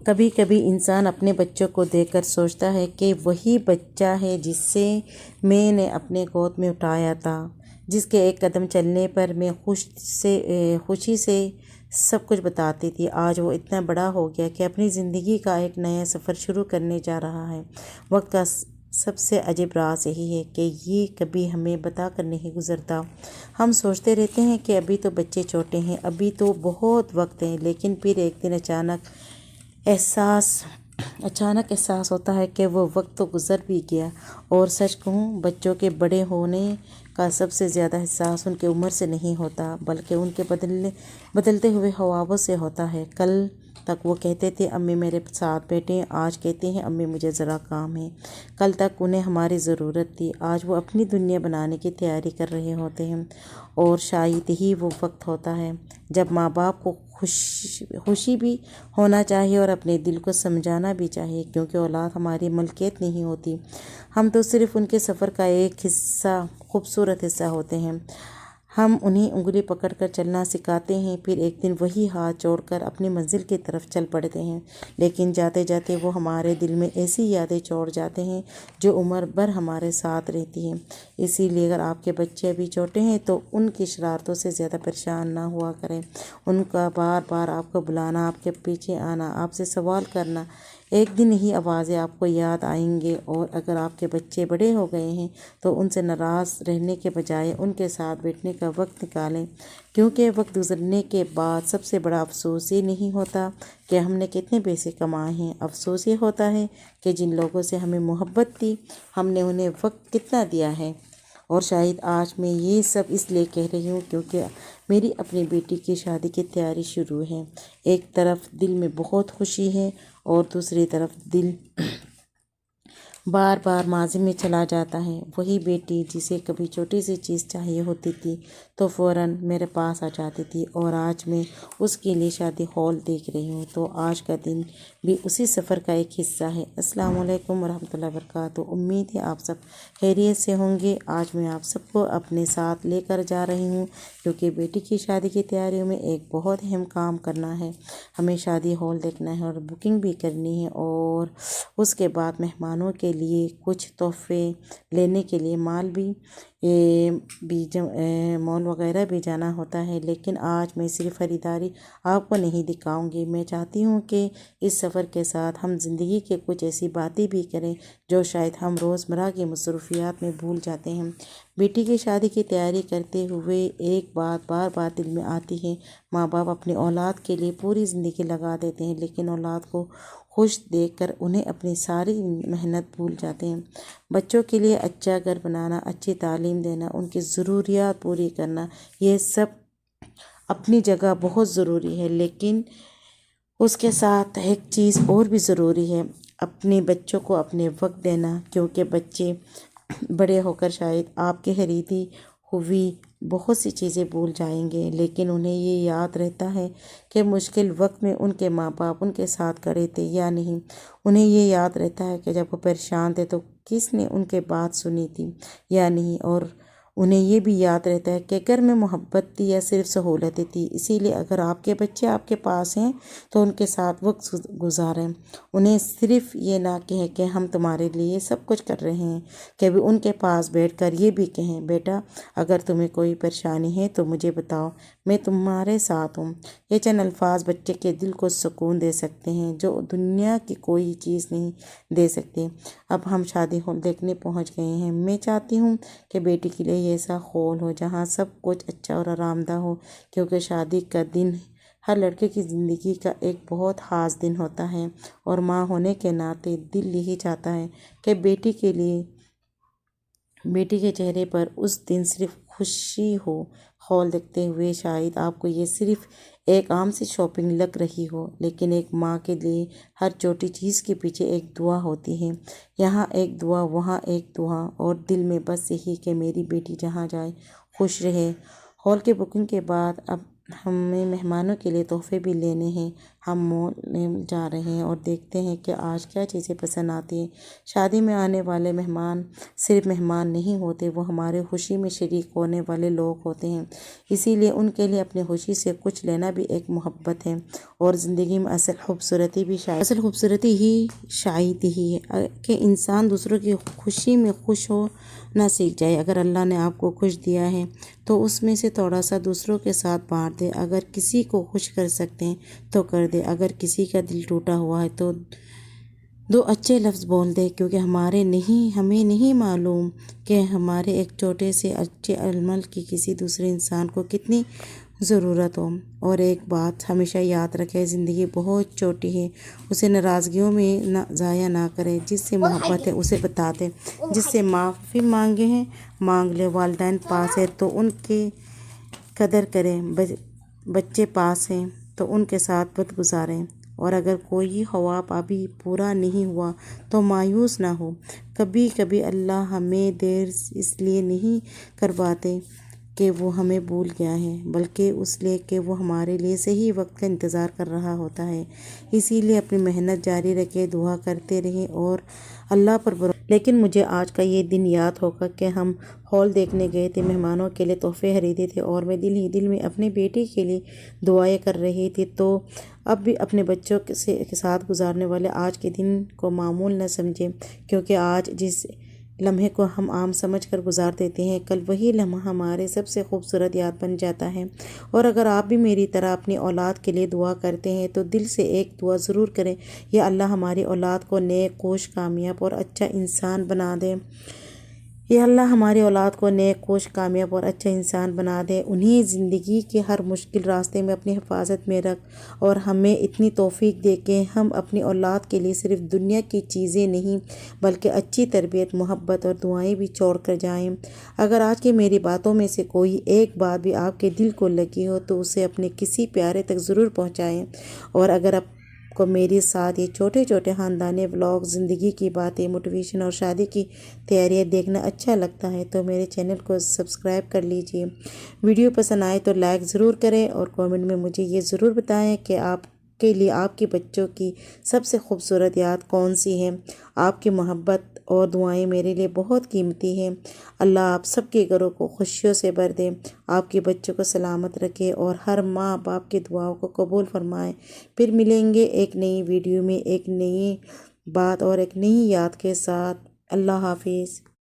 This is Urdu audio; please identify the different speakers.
Speaker 1: کبھی کبھی انسان اپنے بچوں کو دیکھ کر سوچتا ہے کہ وہی بچہ ہے جس سے میں نے اپنے گود میں اٹھایا تھا، جس کے ایک قدم چلنے پر میں خوشی سے سب کچھ بتاتی تھی۔ آج وہ اتنا بڑا ہو گیا کہ اپنی زندگی کا ایک نیا سفر شروع کرنے جا رہا ہے۔ وقت کا سب سے عجیب راز یہی ہے کہ یہ کبھی ہمیں بتا کر نہیں گزرتا۔ ہم سوچتے رہتے ہیں کہ ابھی تو بچے چھوٹے ہیں، ابھی تو بہت وقت ہے، لیکن پھر ایک دن اچانک احساس ہوتا ہے کہ وہ وقت تو گزر بھی گیا۔ اور سچ کہوں، بچوں کے بڑے ہونے کا سب سے زیادہ احساس ان کی عمر سے نہیں ہوتا، بلکہ ان کے بدلتے ہوئے خواہوں سے ہوتا ہے۔ کل تک وہ کہتے تھے امی میرے ساتھ بیٹھیں، آج کہتے ہیں امی مجھے ذرا کام ہے۔ کل تک انہیں ہماری ضرورت تھی، آج وہ اپنی دنیا بنانے کی تیاری کر رہے ہوتے ہیں۔ اور شاید یہی وہ وقت ہوتا ہے جب ماں باپ کو خوشی بھی ہونا چاہیے اور اپنے دل کو سمجھانا بھی چاہیے، کیونکہ اولاد ہماری ملکیت نہیں ہوتی، ہم تو صرف ان کے سفر کا ایک خوبصورت حصہ ہوتے ہیں۔ ہم انہیں انگلی پکڑ کر چلنا سکھاتے ہیں، پھر ایک دن وہی ہاتھ چھوڑ کر اپنی منزل کی طرف چل پڑتے ہیں، لیکن جاتے جاتے وہ ہمارے دل میں ایسی یادیں چھوڑ جاتے ہیں جو عمر بھر ہمارے ساتھ رہتی ہیں۔ اسی لیے اگر آپ کے بچے ابھی چھوٹے ہیں تو ان کی شرارتوں سے زیادہ پریشان نہ ہوا کریں۔ ان کا بار بار آپ کو بلانا، آپ کے پیچھے آنا، آپ سے سوال کرنا، ایک دن یہی آوازیں آپ کو یاد آئیں گے۔ اور اگر آپ کے بچے بڑے ہو گئے ہیں تو ان سے ناراض رہنے کے بجائے ان کے ساتھ بیٹھنے کا وقت نکالیں، کیونکہ وقت گزرنے کے بعد سب سے بڑا افسوس یہ نہیں ہوتا کہ ہم نے کتنے پیسے کمائے ہیں، افسوس یہ ہوتا ہے کہ جن لوگوں سے ہمیں محبت تھی ہم نے انہیں وقت کتنا دیا ہے۔ اور شاید آج میں یہ سب اس لیے کہہ رہی ہوں کیونکہ میری اپنی بیٹی کی شادی کی تیاری شروع ہے۔ ایک طرف دل میں بہت خوشی ہے اور دوسری طرف دل بار بار ماضی میں چلا جاتا ہے۔ وہی بیٹی جسے کبھی چھوٹی سی چیز چاہیے ہوتی تھی تو فوراً میرے پاس آ جاتی تھی، اور آج میں اس کے لیے شادی ہال دیکھ رہی ہوں، تو آج کا دن بھی اسی سفر کا ایک حصہ ہے۔ السلام علیکم ورحمۃ اللہ وبرکاتہ۔ امید ہے آپ سب خیریت سے ہوں گے۔ آج میں آپ سب کو اپنے ساتھ لے کر جا رہی ہوں، کیونکہ بیٹی کی شادی کی تیاریوں میں ایک بہت اہم کام کرنا ہے۔ ہمیں شادی ہال دیکھنا ہے اور بکنگ بھی کرنی ہے، اور اس کے بعد مہمانوں کے لیے کچھ تحفے لینے کے لیے مال وغیرہ بھی جانا ہوتا ہے۔ لیکن آج میں صرف خریداری آپ کو نہیں دکھاؤں گی، میں چاہتی ہوں کہ اس سفر کے ساتھ ہم زندگی کے کچھ ایسی باتیں بھی کریں جو شاید ہم روزمرہ کی مصروفیات میں بھول جاتے ہیں۔ بیٹی کی شادی کی تیاری کرتے ہوئے ایک بات بار بار دل میں آتی ہے، ماں باپ اپنی اولاد کے لیے پوری زندگی لگا دیتے ہیں، لیکن اولاد کو خوش دیکھ کر انہیں اپنی ساری محنت بھول جاتے ہیں۔ بچوں کے لیے اچھا گھر بنانا، اچھی تعلیم دینا، ان کی ضروریات پوری کرنا، یہ سب اپنی جگہ بہت ضروری ہے، لیکن اس کے ساتھ ایک چیز اور بھی ضروری ہے، اپنے بچوں کو اپنے وقت دینا، کیونکہ بچے بڑے ہو کر شاید آپ کی خریدی ہوئی بہت سی چیزیں بھول جائیں گے، لیکن انہیں یہ یاد رہتا ہے کہ مشکل وقت میں ان کے ماں باپ ان کے ساتھ کھڑے تھے یا نہیں۔ انہیں یہ یاد رہتا ہے کہ جب وہ پریشان تھے تو کس نے ان کے بات سنی تھی یا نہیں، اور انہیں یہ بھی یاد رہتا ہے کہ گھر میں محبت تھی یا صرف سہولتیں تھی۔ اسی لیے اگر آپ کے بچے آپ کے پاس ہیں تو ان کے ساتھ وقت گزاریں، انہیں صرف یہ نہ کہیں کہ ہم تمہارے لیے سب کچھ کر رہے ہیں، کبھی ان کے پاس بیٹھ کر یہ بھی کہیں بیٹا اگر تمہیں کوئی پریشانی ہے تو مجھے بتاؤ، میں تمہارے ساتھ ہوں۔ یہ چند الفاظ بچے کے دل کو سکون دے سکتے ہیں جو دنیا کی کوئی چیز نہیں دے سکتے۔ اب ہم شادی ہال دیکھنے پہنچ گئے ہیں۔ میں چاہتی ہوں کہ بیٹی کے لیے ایسا ہال ہو جہاں سب کچھ اچھا اور آرام دہ ہو، کیونکہ شادی کا دن ہر لڑکے کی زندگی کا ایک بہت خاص دن ہوتا ہے، اور ماں ہونے کے ناطے دل یہی چاہتا ہے کہ بیٹی کے چہرے پر اس دن صرف خوشی ہو۔ ہال دیکھتے ہوئے شاید آپ کو یہ صرف ایک عام سی شاپنگ لگ رہی ہو، لیکن ایک ماں کے لیے ہر چھوٹی چیز کے پیچھے ایک دعا ہوتی ہے، یہاں ایک دعا، وہاں ایک دعا، اور دل میں بس یہی کہ میری بیٹی جہاں جائے خوش رہے۔ ہال کی بکنگ کے بعد اب ہمیں مہمانوں کے لیے تحفے بھی لینے ہیں۔ ہم مونے جا رہے ہیں اور دیکھتے ہیں کہ آج کیا چیزیں پسند آتی ہیں۔ شادی میں آنے والے مہمان صرف مہمان نہیں ہوتے، وہ ہمارے خوشی میں شریک ہونے والے لوگ ہوتے ہیں، اسی لیے ان کے لیے اپنی خوشی سے کچھ لینا بھی ایک محبت ہے۔ اور زندگی میں اصل خوبصورتی ہی شاید ہی ہے کہ انسان دوسروں کی خوشی میں خوش ہونا سیکھ جائے۔ اگر اللہ نے آپ کو کچھ دیا ہے تو اس میں سے تھوڑا سا دوسروں کے ساتھ بانٹ دے۔ اگر کسی کو خوش کر سکتے ہیں تو کر دے، اگر کسی کا دل ٹوٹا ہوا ہے تو دو اچھے لفظ بول دے، کیونکہ ہمیں نہیں معلوم کہ ہمارے ایک چھوٹے سے اچھے عمل کی کسی دوسرے انسان کو کتنی ضرورت ہو۔ اور ایک بات ہمیشہ یاد رکھے، زندگی بہت چھوٹی ہے، اسے ناراضگیوں میں ضائع نہ کرے۔ جس سے محبت ہے اسے بتا دے، جس سے معافی مانگے ہیں مانگ لے۔ والدین پاس ہے تو ان کی قدر کریں، بچے پاس ہیں تو ان کے ساتھ وقت گزاریں۔ اور اگر کوئی خواب ابھی پورا نہیں ہوا تو مایوس نہ ہو۔ کبھی کبھی اللہ ہمیں دیر اس لیے نہیں کرواتے کہ وہ ہمیں بھول گیا ہے، بلکہ اس لیے کہ وہ ہمارے لیے صحیح وقت کا انتظار کر رہا ہوتا ہے۔ اسی لیے اپنی محنت جاری رکھیں، دعا کرتے رہیں اور اللہ پر بھروسہ۔ لیکن مجھے آج کا یہ دن یاد ہوگا کہ ہم ہال دیکھنے گئے تھے، مہمانوں کے لیے تحفے خریدے تھے اور میں دل ہی دل میں اپنے بیٹے کے لیے دعائیں کر رہی تھی۔ تو اب بھی اپنے بچوں کے ساتھ گزارنے والے آج کے دن کو معمول نہ سمجھیں، کیونکہ آج جس لمحے کو ہم عام سمجھ کر گزار دیتے ہیں، کل وہی لمحہ ہمارے سب سے خوبصورت یاد بن جاتا ہے۔ اور اگر آپ بھی میری طرح اپنی اولاد کے لیے دعا کرتے ہیں تو دل سے ایک دعا ضرور کریں، یا اللہ ہماری اولاد کو نیک، خوش، کامیاب اور اچھا انسان بنا دے۔ یا اللہ ہماری اولاد کو نیک، خوش، کامیاب اور اچھا انسان بنا دے، انہیں زندگی کے ہر مشکل راستے میں اپنی حفاظت میں رکھ، اور ہمیں اتنی توفیق دے کہ ہم اپنی اولاد کے لیے صرف دنیا کی چیزیں نہیں بلکہ اچھی تربیت، محبت اور دعائیں بھی چھوڑ کر جائیں۔ اگر آج کی میری باتوں میں سے کوئی ایک بات بھی آپ کے دل کو لگی ہو تو اسے اپنے کسی پیارے تک ضرور پہنچائیں۔ اور اگر آپ کو میرے ساتھ یہ چھوٹے چھوٹے خاندانی ولاگ، زندگی کی باتیں، موٹیویشن اور شادی کی تیاریاں دیکھنا اچھا لگتا ہے تو میرے چینل کو سبسکرائب کر لیجئے۔ ویڈیو پسند آئے تو لائک ضرور کریں اور کامنٹ میں مجھے یہ ضرور بتائیں کہ آپ کے لیے آپ کے بچوں کی سب سے خوبصورت یاد کون سی ہے۔ آپ کی محبت اور دعائیں میرے لیے بہت قیمتی ہیں۔ اللہ آپ سب کے گھروں کو خوشیوں سے بھر دے، آپ کے بچوں کو سلامت رکھے اور ہر ماں باپ کی دعاؤں کو قبول فرمائے۔ پھر ملیں گے ایک نئی ویڈیو میں، ایک نئی بات اور ایک نئی یاد کے ساتھ۔ اللہ حافظ۔